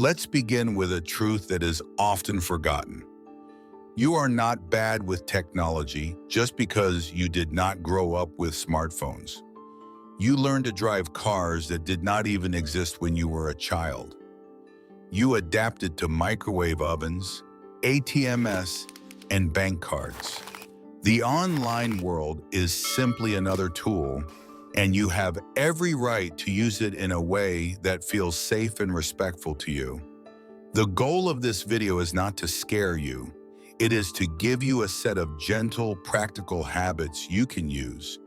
Let's begin with a truth that is often forgotten. You are not bad with technology just because you did not grow up with smartphones. You learned to drive cars that did not even exist when you were a child. You adapted to microwave ovens, ATMs, and bank cards. The online world is simply another tool, and you have every right to use it in a way that feels safe and respectful to you. The goal of this video is not to scare you. It is to give you a set of gentle, practical habits you can use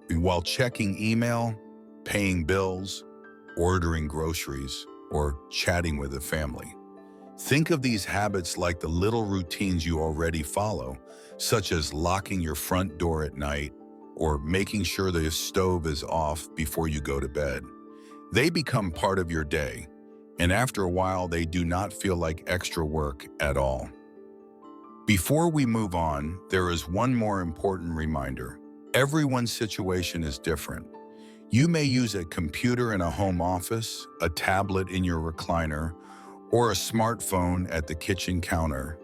while checking email, paying bills, ordering groceries, or chatting with the family. Think of these habits like the little routines you already follow, such as locking your front door at night or making sure the stove is off before you go to bed. They become part of your day, and after a while, they do not feel like extra work at all. Before we move on, there is one more important reminder. Everyone's situation is different. You may use a computer in a home office, a tablet in your recliner, or a smartphone at the kitchen counter.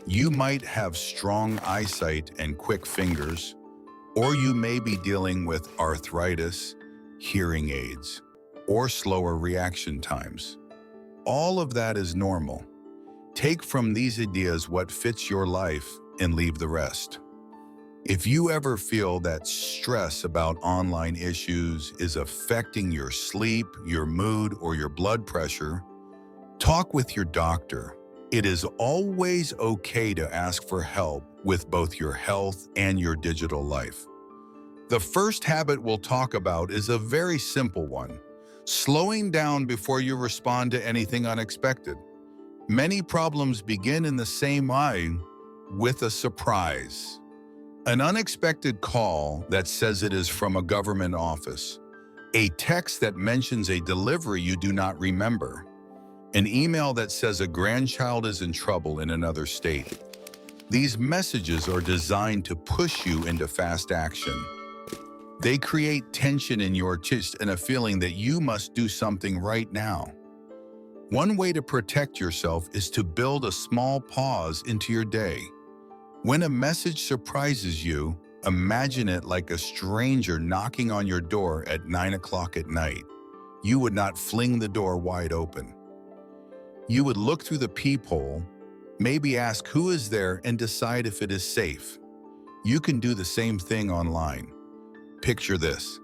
You might have strong eyesight and quick fingers, or you may be dealing with arthritis, hearing aids, or slower reaction times. All of that is normal. Take from these ideas what fits your life and leave the rest. If you ever feel that stress about online issues is affecting your sleep, your mood, or your blood pressure, talk with your doctor. It is always okay to ask for help with both your health and your digital life. The first habit we'll talk about is a very simple one: slowing down before you respond to anything unexpected. Many problems begin in the same way, with a surprise. An unexpected call that says it is from a government office, a text that mentions a delivery you do not remember, an email that says a grandchild is in trouble in another state. These messages are designed to push you into fast action. They create tension in your chest and a feeling that you must do something right now. One way to protect yourself is to build a small pause into your day. When a message surprises you, imagine it like a stranger knocking on your door at 9 o'clock at night. You would not fling the door wide open. You would look through the peephole, maybe ask who is there, and decide if it is safe. You can do the same thing online. Picture this.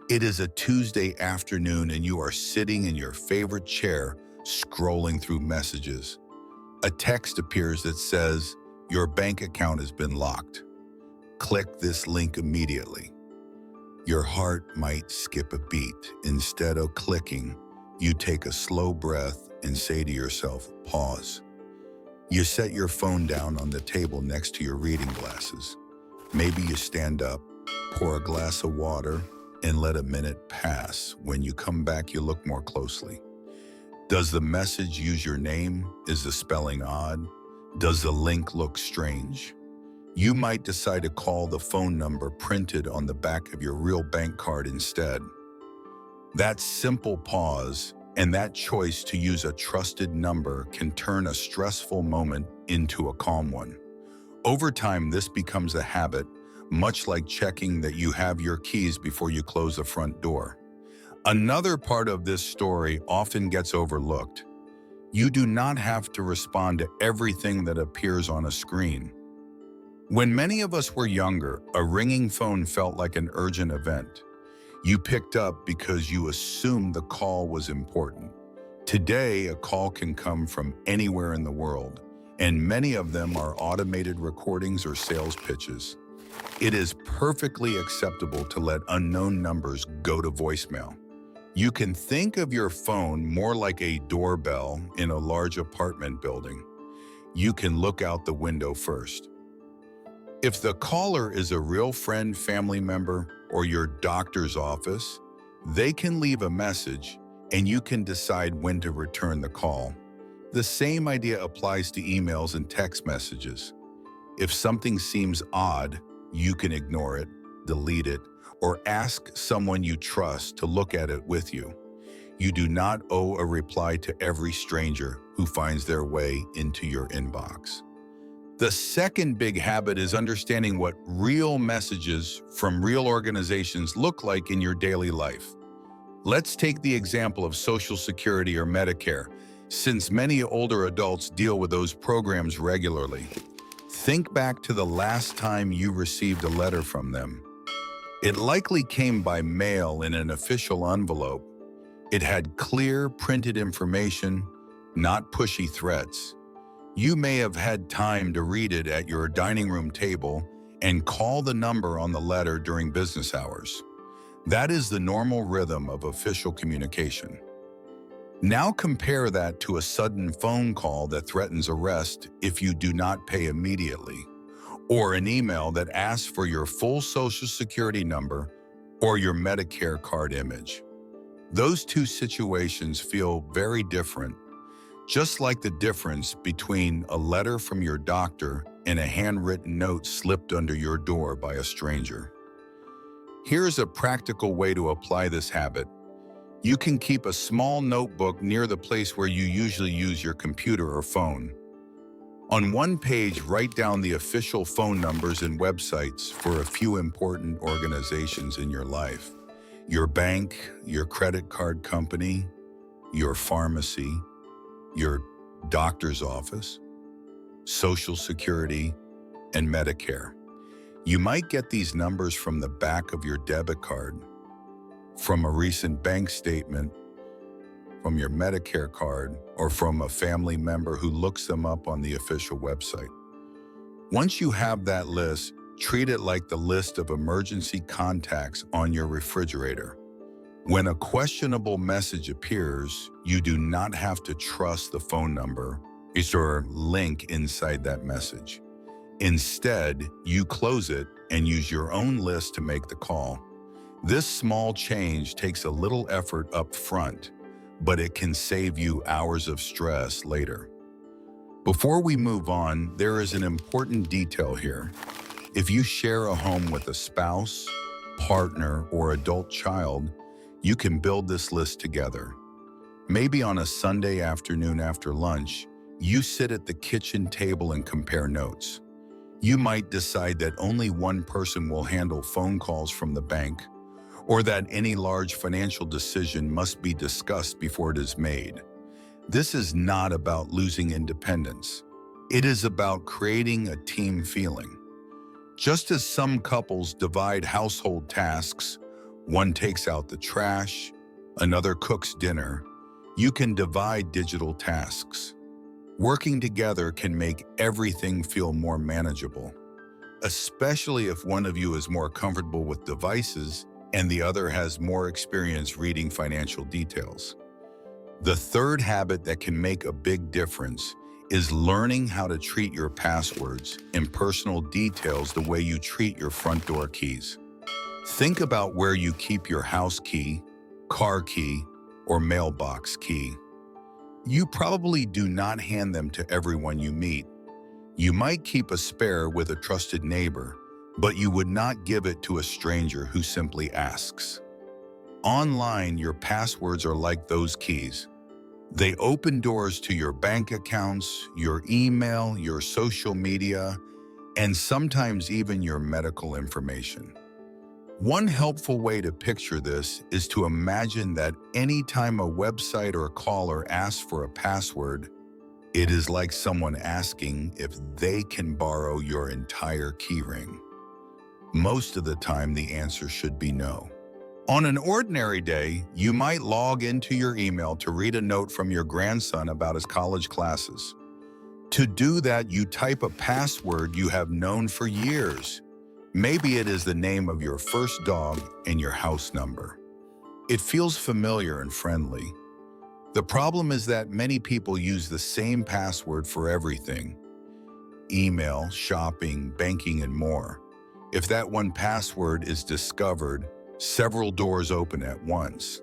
It is a Tuesday afternoon and you are sitting in your favorite chair scrolling through messages. A text appears that says, "Your bank account has been locked. Click this link immediately." Your heart might skip a beat. Instead of clicking, you take a slow breath and say to yourself, "Pause." You set your phone down on the table next to your reading glasses. Maybe you stand up, pour a glass of water, and let a minute pass. When you come back, you look more closely. Does the message use your name? Is the spelling odd? Does the link look strange? You might decide to call the phone number printed on the back of your real bank card instead. That simple pause and that choice to use a trusted number can turn a stressful moment into a calm one. Over time, this becomes a habit, much like checking that you have your keys before you close the front door. Another part of this story often gets overlooked. You do not have to respond to everything that appears on a screen. When many of us were younger, a ringing phone felt like an urgent event. You picked up because you assumed the call was important. Today, a call can come from anywhere in the world, and many of them are automated recordings or sales pitches. It is perfectly acceptable to let unknown numbers go to voicemail. You can think of your phone more like a doorbell in a large apartment building. You can look out the window first. If the caller is a real friend, family member, or your doctor's office, they can leave a message and you can decide when to return the call. The same idea applies to emails and text messages. If something seems odd, you can ignore it, delete it, or ask someone you trust to look at it with you. You do not owe a reply to every stranger who finds their way into your inbox. The second big habit is understanding what real messages from real organizations look like in your daily life. Let's take the example of Social Security or Medicare, since many older adults deal with those programs regularly. Think back to the last time you received a letter from them. It likely came by mail in an official envelope. It had clear, printed information, not pushy threats. You may have had time to read it at your dining room table and call the number on the letter during business hours. That is the normal rhythm of official communication. Now compare that to a sudden phone call that threatens arrest if you do not pay immediately, or an email that asks for your full Social Security number or your Medicare card image. Those two situations feel very different, just like the difference between a letter from your doctor and a handwritten note slipped under your door by a stranger. Here's a practical way to apply this habit. You can keep a small notebook near the place where you usually use your computer or phone. On one page, write down the official phone numbers and websites for a few important organizations in your life: your bank, your credit card company, your pharmacy, your doctor's office, Social Security, and Medicare. You might get these numbers from the back of your debit card, from a recent bank statement, from your Medicare card, or from a family member who looks them up on the official website. Once you have that list, treat it like the list of emergency contacts on your refrigerator. When a questionable message appears, you do not have to trust the phone number or link inside that message. Instead, you close it and use your own list to make the call. This small change takes a little effort up front, but it can save you hours of stress later. Before we move on, there is an important detail here. If you share a home with a spouse, partner, or adult child, you can build this list together. Maybe on a Sunday afternoon after lunch, you sit at the kitchen table and compare notes. You might decide that only one person will handle phone calls from the bank, or that any large financial decision must be discussed before it is made. This is not about losing independence. It is about creating a team feeling. Just as some couples divide household tasks, one takes out the trash, another cooks dinner, you can divide digital tasks. Working together can make everything feel more manageable, especially if one of you is more comfortable with devices and the other has more experience reading financial details. The third habit that can make a big difference is learning how to treat your passwords and personal details the way you treat your front door keys. Think about where you keep your house key, car key, or mailbox key. You probably do not hand them to everyone you meet. You might keep a spare with a trusted neighbor, but you would not give it to a stranger who simply asks. Online, your passwords are like those keys. They open doors to your bank accounts, your email, your social media, and sometimes even your medical information. One helpful way to picture this is to imagine that anytime a website or caller asks for a password, it is like someone asking if they can borrow your entire keyring. Most of the time, the answer should be no. On an ordinary day, you might log into your email to read a note from your grandson about his college classes. To do that, you type a password you have known for years. Maybe it is the name of your first dog and your house number. It feels familiar and friendly. The problem is that many people use the same password for everything: email, shopping, banking, and more. If that one password is discovered, several doors open at once.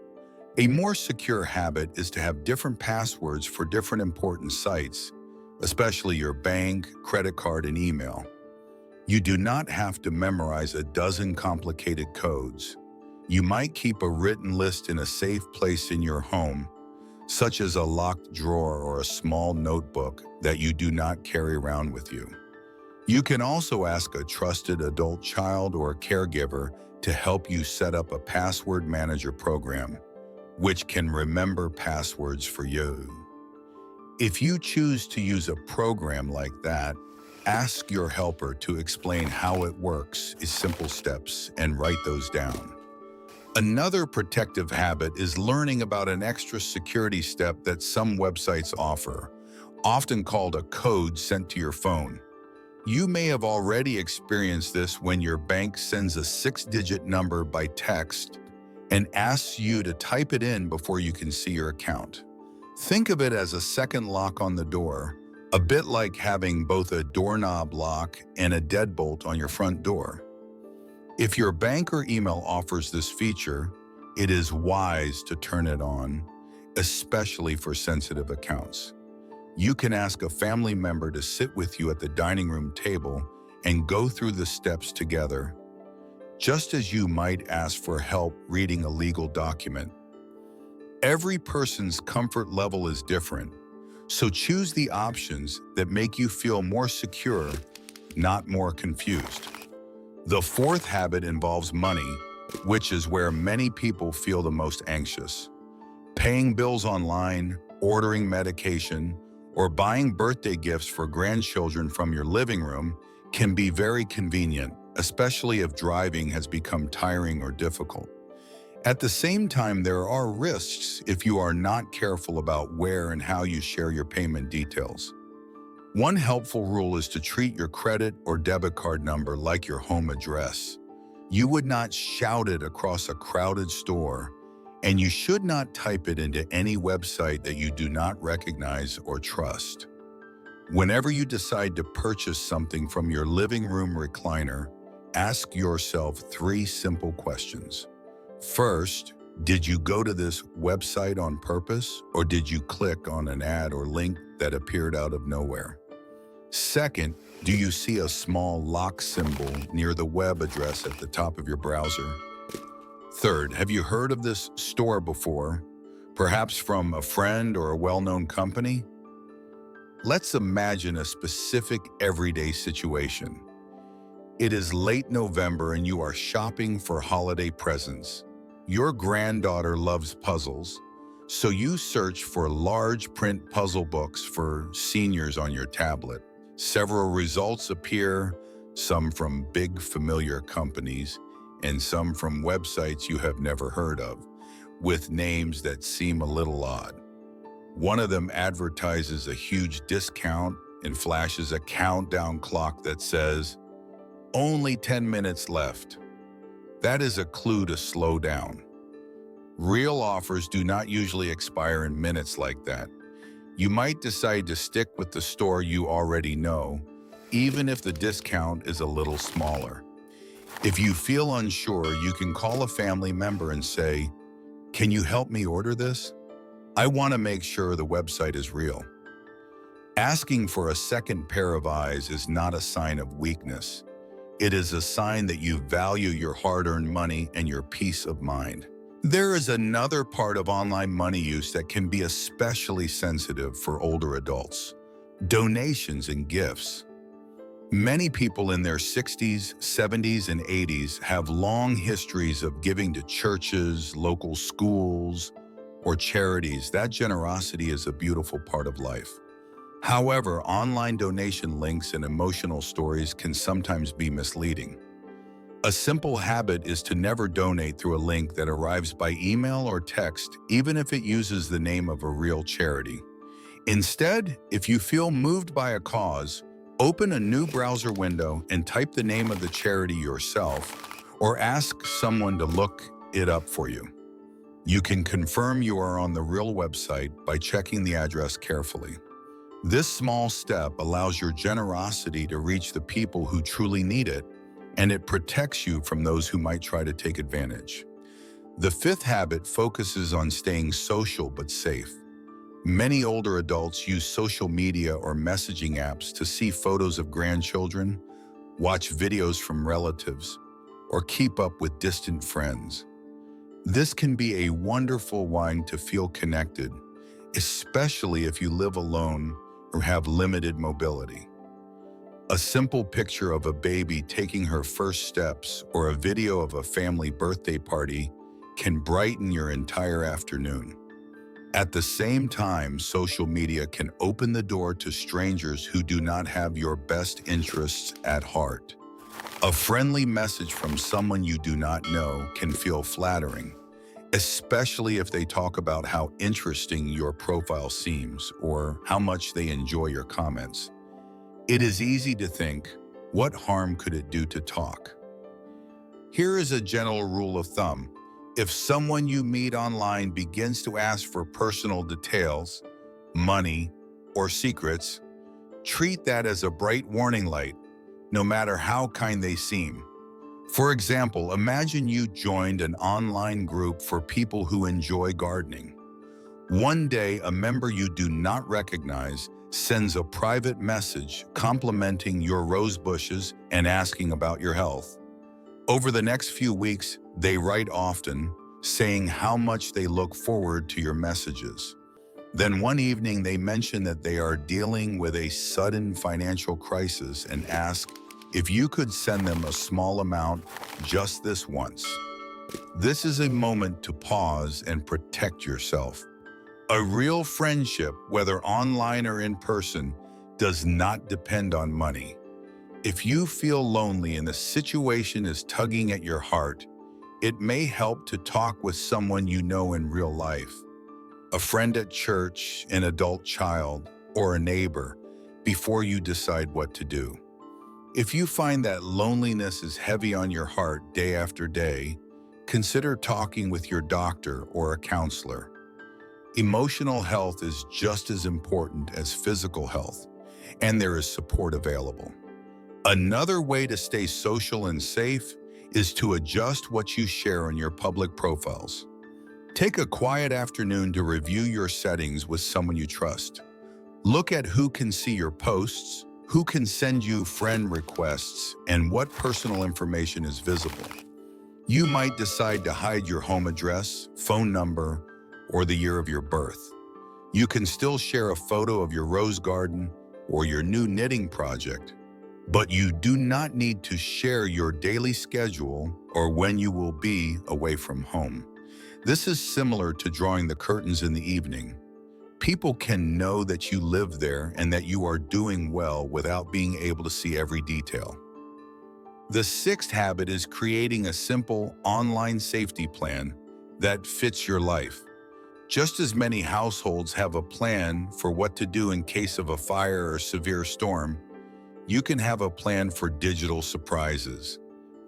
A more secure habit is to have different passwords for different important sites, especially your bank, credit card, and email. You do not have to memorize a dozen complicated codes. You might keep a written list in a safe place in your home, such as a locked drawer or a small notebook that you do not carry around with you. You can also ask a trusted adult child or caregiver to help you set up a password manager program, which can remember passwords for you. If you choose to use a program like that, ask your helper to explain how it works in simple steps and write those down. Another protective habit is learning about an extra security step that some websites offer, often called a code sent to your phone. You may have already experienced this when your bank sends a 6-digit number by text and asks you to type it in before you can see your account. Think of it as a second lock on the door, a bit like having both a doorknob lock and a deadbolt on your front door. If your bank or email offers this feature, it is wise to turn it on, especially for sensitive accounts. You can ask a family member to sit with you at the dining room table and go through the steps together, just as you might ask for help reading a legal document. Every person's comfort level is different, so choose the options that make you feel more secure, not more confused. The fourth habit involves money, which is where many people feel the most anxious. Paying bills online, ordering medication, or buying birthday gifts for grandchildren from your living room can be very convenient, especially if driving has become tiring or difficult. At the same time, there are risks if you are not careful about where and how you share your payment details. One helpful rule is to treat your credit or debit card number like your home address. You would not shout it across a crowded store, and you should not type it into any website that you do not recognize or trust. Whenever you decide to purchase something from your living room recliner, ask yourself 3 simple questions. First, did you go to this website on purpose, or did you click on an ad or link that appeared out of nowhere? Second, do you see a small lock symbol near the web address at the top of your browser? Third, have you heard of this store before, perhaps from a friend or a well-known company? Let's imagine a specific everyday situation. It is late November and you are shopping for holiday presents. Your granddaughter loves puzzles, so you search for large print puzzle books for seniors on your tablet. Several results appear, some from big familiar companies and some from websites you have never heard of, with names that seem a little odd. One of them advertises a huge discount and flashes a countdown clock that says, "Only 10 minutes left." That is a clue to slow down. Real offers do not usually expire in minutes like that. You might decide to stick with the store you already know, even if the discount is a little smaller. If you feel unsure, you can call a family member and say, "Can you help me order this? I want to make sure the website is real." Asking for a second pair of eyes is not a sign of weakness. It is a sign that you value your hard-earned money and your peace of mind. There is another part of online money use that can be especially sensitive for older adults: donations and gifts. Many people in their 60s, 70s, and 80s have long histories of giving to churches, local schools, or charities. That generosity is a beautiful part of life. However, online donation links and emotional stories can sometimes be misleading. A simple habit is to never donate through a link that arrives by email or text, even if it uses the name of a real charity. Instead, if you feel moved by a cause, open a new browser window and type the name of the charity yourself, or ask someone to look it up for you. You can confirm you are on the real website by checking the address carefully. This small step allows your generosity to reach the people who truly need it, and it protects you from those who might try to take advantage. The fifth habit focuses on staying social but safe. Many older adults use social media or messaging apps to see photos of grandchildren, watch videos from relatives, or keep up with distant friends. This can be a wonderful way to feel connected, especially if you live alone or have limited mobility. A simple picture of a baby taking her first steps or a video of a family birthday party can brighten your entire afternoon. At the same time, social media can open the door to strangers who do not have your best interests at heart. A friendly message from someone you do not know can feel flattering, especially if they talk about how interesting your profile seems or how much they enjoy your comments. It is easy to think, what harm could it do to talk? Here is a general rule of thumb. If someone you meet online begins to ask for personal details, money, or secrets, treat that as a bright warning light, no matter how kind they seem. For example, imagine you joined an online group for people who enjoy gardening. One day, a member you do not recognize sends a private message complimenting your rose bushes and asking about your health. Over the next few weeks, they write often, saying how much they look forward to your messages. Then one evening, they mention that they are dealing with a sudden financial crisis and ask if you could send them a small amount just this once. This is a moment to pause and protect yourself. A real friendship, whether online or in person, does not depend on money. If you feel lonely and the situation is tugging at your heart, it may help to talk with someone you know in real life, a friend at church, an adult child, or a neighbor, before you decide what to do. If you find that loneliness is heavy on your heart day after day, consider talking with your doctor or a counselor. Emotional health is just as important as physical health, and there is support available. Another way to stay social and safe is to adjust what you share on your public profiles. Take a quiet afternoon to review your settings with someone you trust. Look at who can see your posts, who can send you friend requests, and what personal information is visible. You might decide to hide your home address, phone number, or the year of your birth. You can still share a photo of your rose garden or your new knitting project, but you do not need to share your daily schedule or when you will be away from home. This is similar to drawing the curtains in the evening. People can know that you live there and that you are doing well without being able to see every detail. The sixth habit is creating a simple online safety plan that fits your life. Just as many households have a plan for what to do in case of a fire or severe storm, you can have a plan for digital surprises.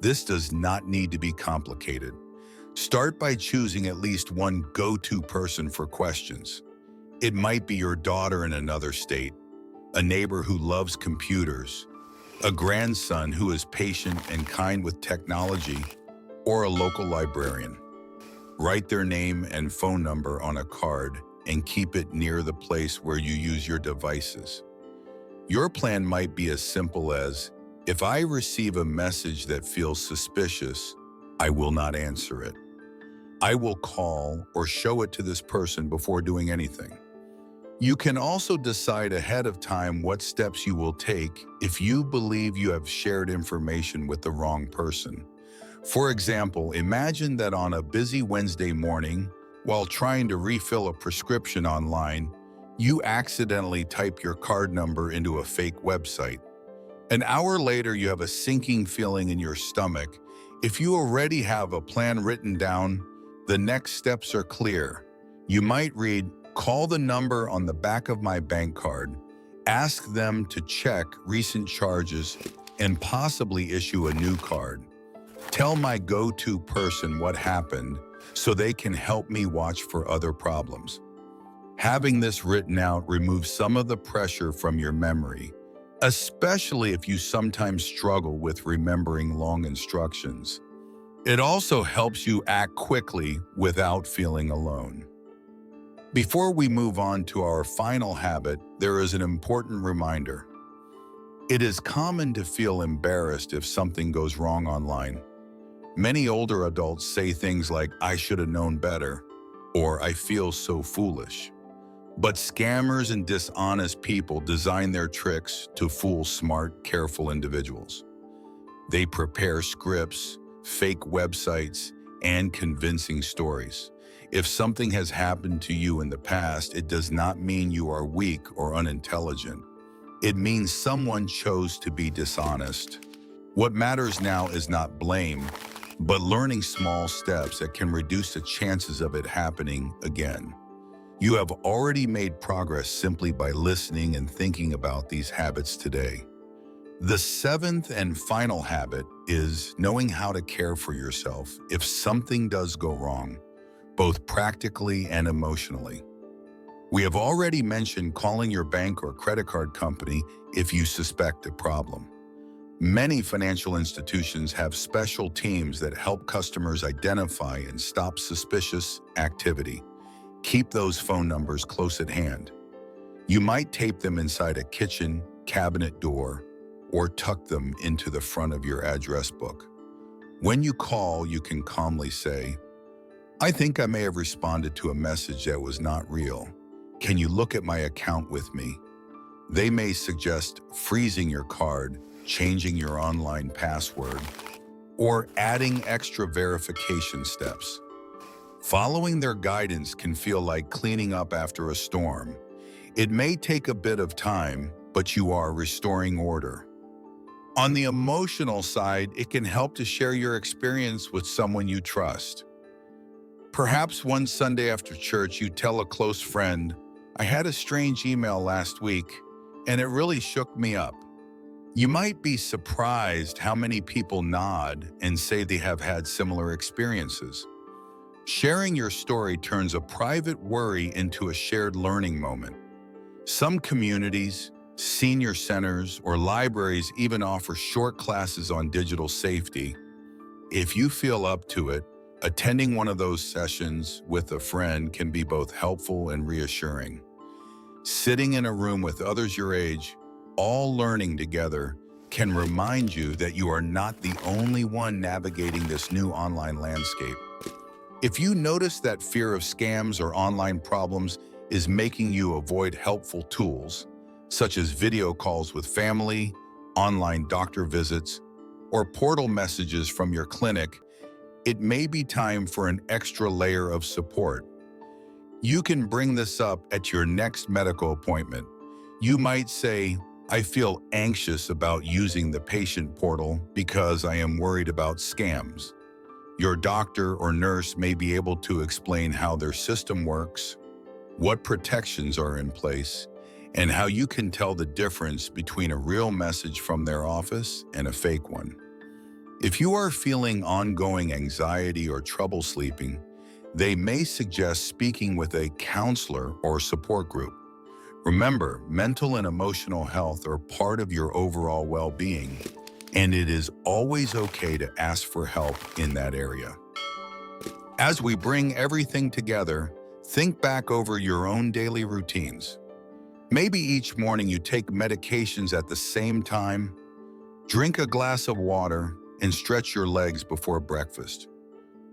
This does not need to be complicated. Start by choosing at least one go-to person for questions. It might be your daughter in another state, a neighbor who loves computers, a grandson who is patient and kind with technology, or a local librarian. Write their name and phone number on a card and keep it near the place where you use your devices. Your plan might be as simple as, if I receive a message that feels suspicious, I will not answer it. I will call or show it to this person before doing anything. You can also decide ahead of time what steps you will take if you believe you have shared information with the wrong person. For example, imagine that on a busy Wednesday morning, while trying to refill a prescription online, you accidentally type your card number into a fake website. An hour later, you have a sinking feeling in your stomach. If you already have a plan written down, the next steps are clear. You might read, call the number on the back of my bank card, ask them to check recent charges, and possibly issue a new card. Tell my go-to person what happened so they can help me watch for other problems. Having this written out removes some of the pressure from your memory, especially if you sometimes struggle with remembering long instructions. It also helps you act quickly without feeling alone. Before we move on to our final habit, there is an important reminder. It is common to feel embarrassed if something goes wrong online. Many older adults say things like, "I should have known better," or "I feel so foolish." But scammers and dishonest people design their tricks to fool smart, careful individuals. They prepare scripts, fake websites, and convincing stories. If something has happened to you in the past, it does not mean you are weak or unintelligent. It means someone chose to be dishonest. What matters now is not blame, but learning small steps that can reduce the chances of it happening again. You have already made progress simply by listening and thinking about these habits today. The seventh and final habit is knowing how to care for yourself if something does go wrong, both practically and emotionally. We have already mentioned calling your bank or credit card company if you suspect a problem. Many financial institutions have special teams that help customers identify and stop suspicious activity. Keep those phone numbers close at hand. You might tape them inside a kitchen cabinet door or tuck them into the front of your address book. When you call, you can calmly say, "I think I may have responded to a message that was not real. Can you look at my account with me?" They may suggest freezing your card, changing your online password, or adding extra verification steps. Following their guidance can feel like cleaning up after a storm. It may take a bit of time, but you are restoring order. On the emotional side, it can help to share your experience with someone you trust. Perhaps one Sunday after church, you tell a close friend, "I had a strange email last week, and it really shook me up." You might be surprised how many people nod and say they have had similar experiences. Sharing your story turns a private worry into a shared learning moment. Some communities, senior centers, or libraries even offer short classes on digital safety. If you feel up to it, attending one of those sessions with a friend can be both helpful and reassuring. Sitting in a room with others your age, all learning together, can remind you that you are not the only one navigating this new online landscape. If you notice that fear of scams or online problems is making you avoid helpful tools, such as video calls with family, online doctor visits, or portal messages from your clinic, it may be time for an extra layer of support. You can bring this up at your next medical appointment. You might say, "I feel anxious about using the patient portal because I am worried about scams." Your doctor or nurse may be able to explain how their system works, what protections are in place, and how you can tell the difference between a real message from their office and a fake one. If you are feeling ongoing anxiety or trouble sleeping, they may suggest speaking with a counselor or support group. Remember, mental and emotional health are part of your overall well-being, and it is always okay to ask for help in that area. As we bring everything together, think back over your own daily routines. Maybe each morning you take medications at the same time, drink a glass of water, and stretch your legs before breakfast.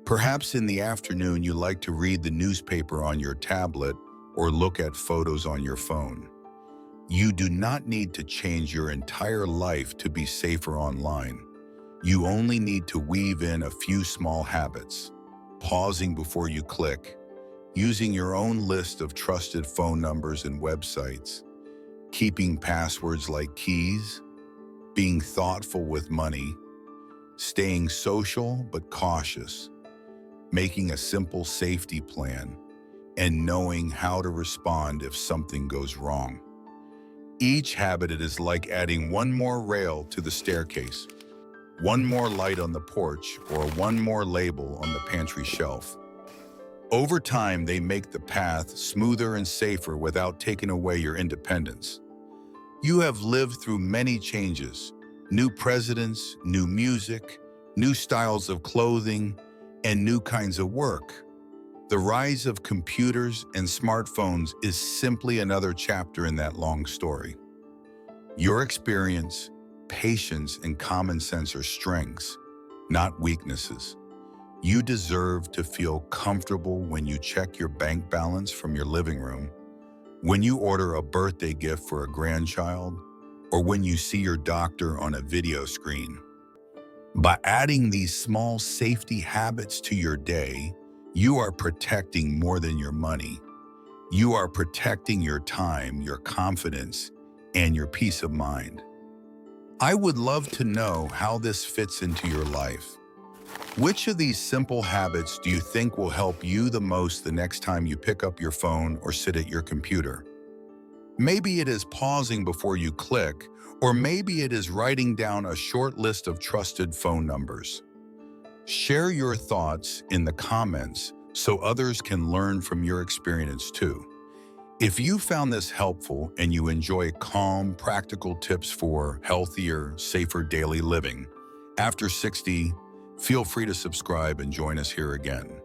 Perhaps in the afternoon you like to read the newspaper on your tablet or look at photos on your phone. You do not need to change your entire life to be safer online. You only need to weave in a few small habits: pausing before you click, using your own list of trusted phone numbers and websites, keeping passwords like keys, being thoughtful with money, staying social but cautious, making a simple safety plan, and knowing how to respond if something goes wrong. Each habit is like adding one more rail to the staircase, one more light on the porch, or one more label on the pantry shelf. Over time, they make the path smoother and safer without taking away your independence. You have lived through many changes: new presidents, new music, new styles of clothing, and new kinds of work. The rise of computers and smartphones is simply another chapter in that long story. Your experience, patience, and common sense are strengths, not weaknesses. You deserve to feel comfortable when you check your bank balance from your living room, when you order a birthday gift for a grandchild, or when you see your doctor on a video screen. By adding these small safety habits to your day, you are protecting more than your money. You are protecting your time, your confidence, and your peace of mind. I would love to know how this fits into your life. Which of these simple habits do you think will help you the most the next time you pick up your phone or sit at your computer? Maybe it is pausing before you click, or maybe it is writing down a short list of trusted phone numbers. Share your thoughts in the comments so others can learn from your experience too. If you found this helpful and you enjoy calm, practical tips for healthier, safer daily living, after 60, feel free to subscribe and join us here again.